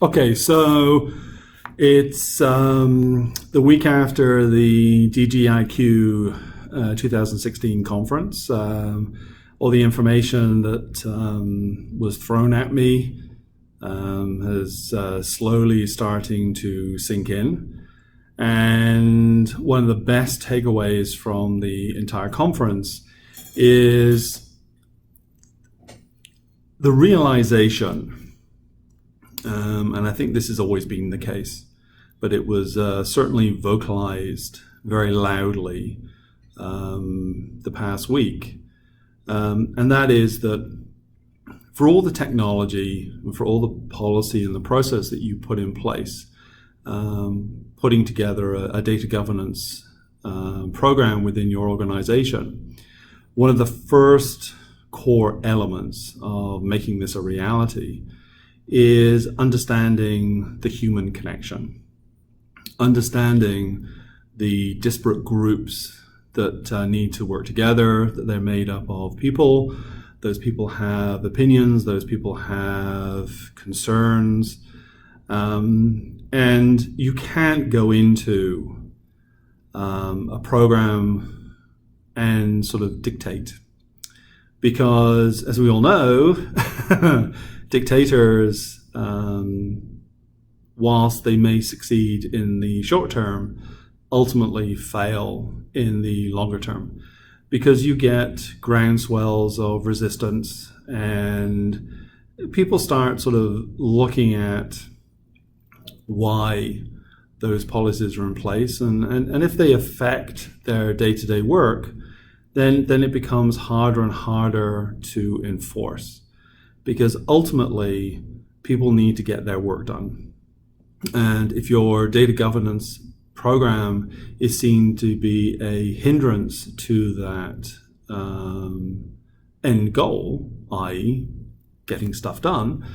Okay, so it's the week after the DGIQ 2016 conference. All the information that was thrown at me is slowly starting to sink in. And one of the best takeaways from the entire conference is the realization, and I think this has always been the case, but it was certainly vocalized very loudly the past week, and that is that for all the technology, for all the policy and the process that you put in place, putting together a data governance program within your organization, one of the first core elements of making this a reality is understanding the human connection, understanding the disparate groups that need to work together, that they're made up of people. Those people have opinions, those people have concerns, and you can't go into a program and sort of dictate, because as we all know, dictators, whilst they may succeed in the short term, ultimately fail in the longer term, because you get groundswells of resistance and people start sort of looking at why those policies are in place, and if they affect their day-to-day work, then it becomes harder and harder to enforce, because ultimately people need to get their work done. And if your data governance program is seen to be a hindrance to that end goal, i.e. getting stuff done,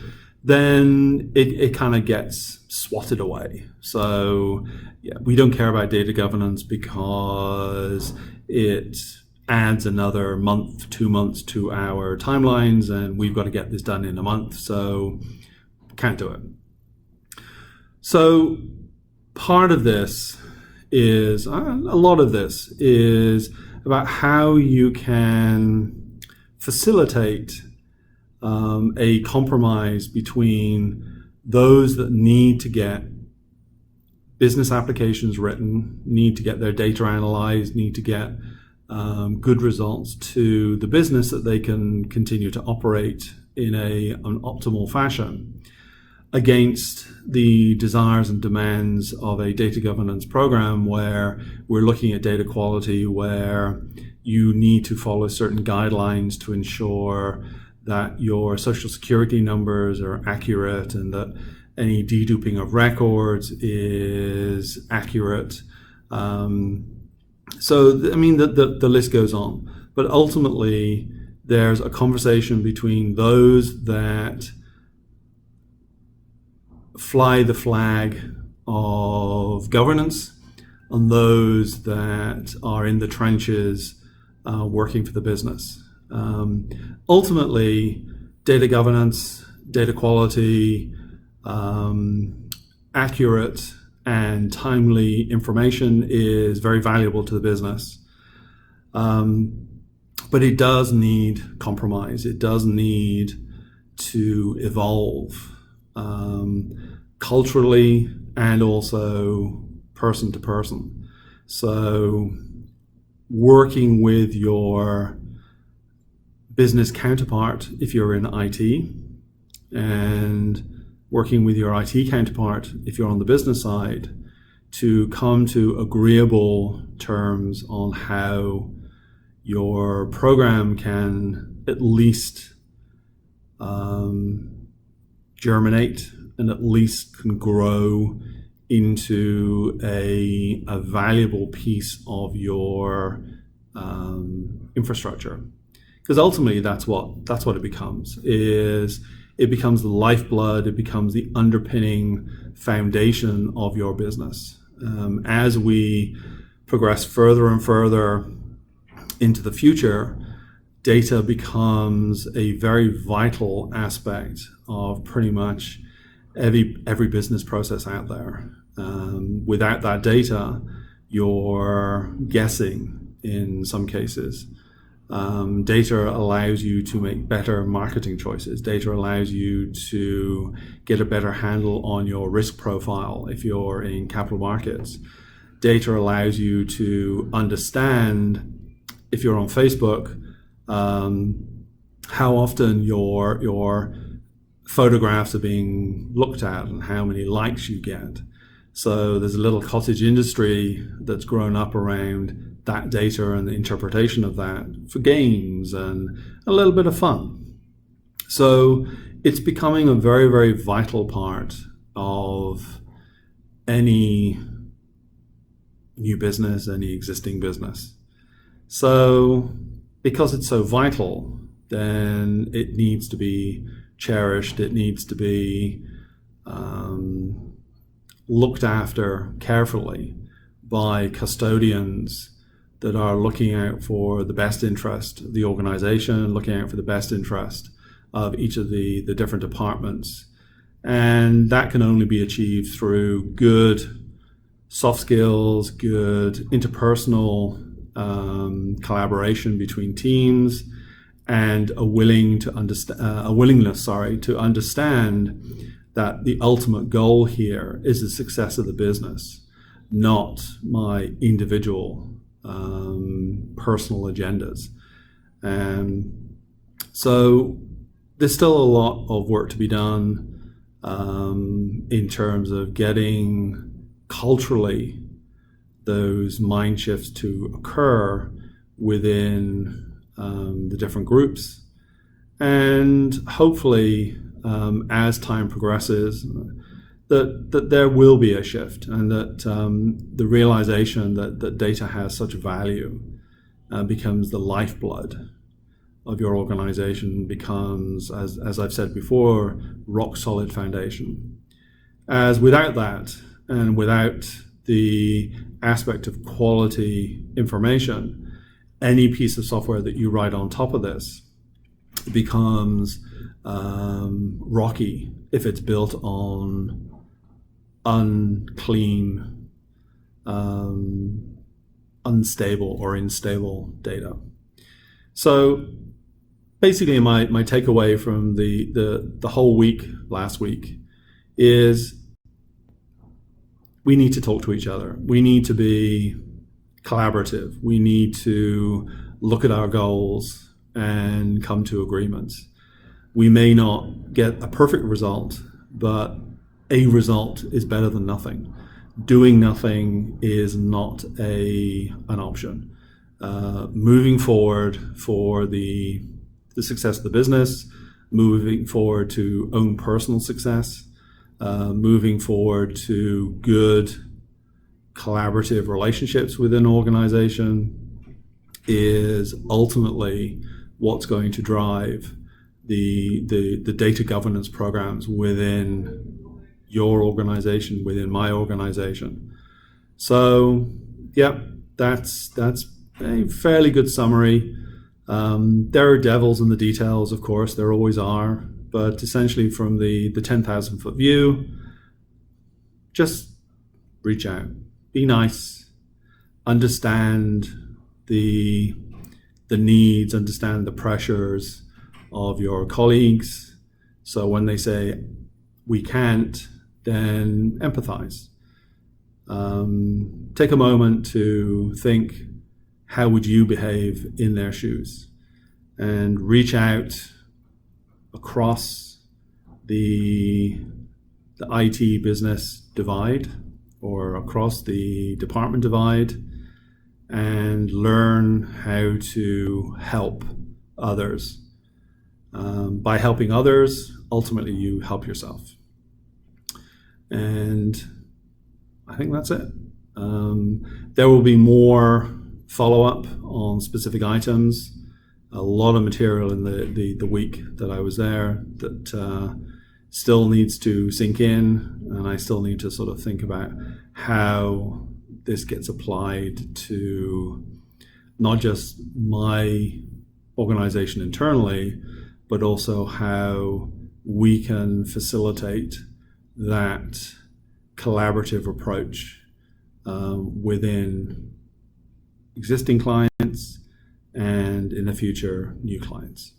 then it kind of gets swatted away. So yeah, we don't care about data governance because it adds another month, 2 months to our timelines, and we've got to get this done in a month, so can't do it. So part of this is, a lot of this is about how you can facilitate a compromise between those that need to get business applications written, need to get their data analyzed, need to get good results to the business that they can continue to operate in an optimal fashion, against the desires and demands of a data governance program where we're looking at data quality, where you need to follow certain guidelines to ensure that your social security numbers are accurate and that any deduping of records is accurate. So, I mean, the list goes on. But ultimately, there's a conversation between those that fly the flag of governance and those that are in the trenches working for the business. Ultimately, data governance, data quality, accurate and timely information is very valuable to the business. But it does need compromise. It does need to evolve culturally and also person to person. So working with your business counterpart if you're in IT, and working with your IT counterpart if you're on the business side, to come to agreeable terms on how your program can at least germinate and at least can grow into a valuable piece of your infrastructure. Because ultimately that's what it becomes. It becomes the lifeblood, it becomes the underpinning foundation of your business. As we progress further and further into the future, data becomes a very vital aspect of pretty much every business process out there. Without that data, you're guessing in some cases. Data allows you to make better marketing choices. Data allows you to get a better handle on your risk profile if you're in capital markets. Data allows you to understand, if you're on Facebook, how often your photographs are being looked at and how many likes you get. So there's a little cottage industry that's grown up around that data and the interpretation of that for games and a little bit of fun. So it's becoming a very, very vital part of any new business, any existing business. So because it's so vital, then it needs to be cherished, it needs to be looked after carefully by custodians that are looking out for the best interest of the organization, looking out for the best interest of each of the different departments. And that can only be achieved through good soft skills, good interpersonal collaboration between teams, and a willingness to understand that the ultimate goal here is the success of the business, not my individual personal agendas. So there's still a lot of work to be done in terms of getting culturally those mind shifts to occur within the different groups. And hopefully, as time progresses, that there will be a shift, and that the realization that data has such value becomes the lifeblood of your organization, becomes, as I've said before, rock solid foundation. As without that, and without the aspect of quality information, any piece of software that you write on top of this becomes rocky if it's built on unclean, unstable or unstable data. So basically my takeaway from the whole week last week is we need to talk to each other. We need to be collaborative. We need to look at our goals and come to agreements. We may not get a perfect result, but a result is better than nothing. Doing nothing is not an option. Moving forward for the success of the business, moving forward to own personal success, moving forward to good collaborative relationships within an organization is ultimately what's going to drive the data governance programs within your organization, within my organization. So, yeah, that's a fairly good summary. There are devils in the details, of course, there always are, but essentially from the 10,000 foot view, just reach out, be nice, understand the needs, understand the pressures of your colleagues. So when they say we can't, then empathize. Take a moment to think, how would you behave in their shoes? And reach out across the IT business divide or across the department divide and learn how to help others. By helping others, ultimately you help yourself. And I think that's it. There will be more follow-up on specific items. A lot of material in the week that I was there that still needs to sink in, and I still need to sort of think about how this gets applied to not just my organization internally, but also how we can facilitate that collaborative approach within existing clients and in the future, new clients.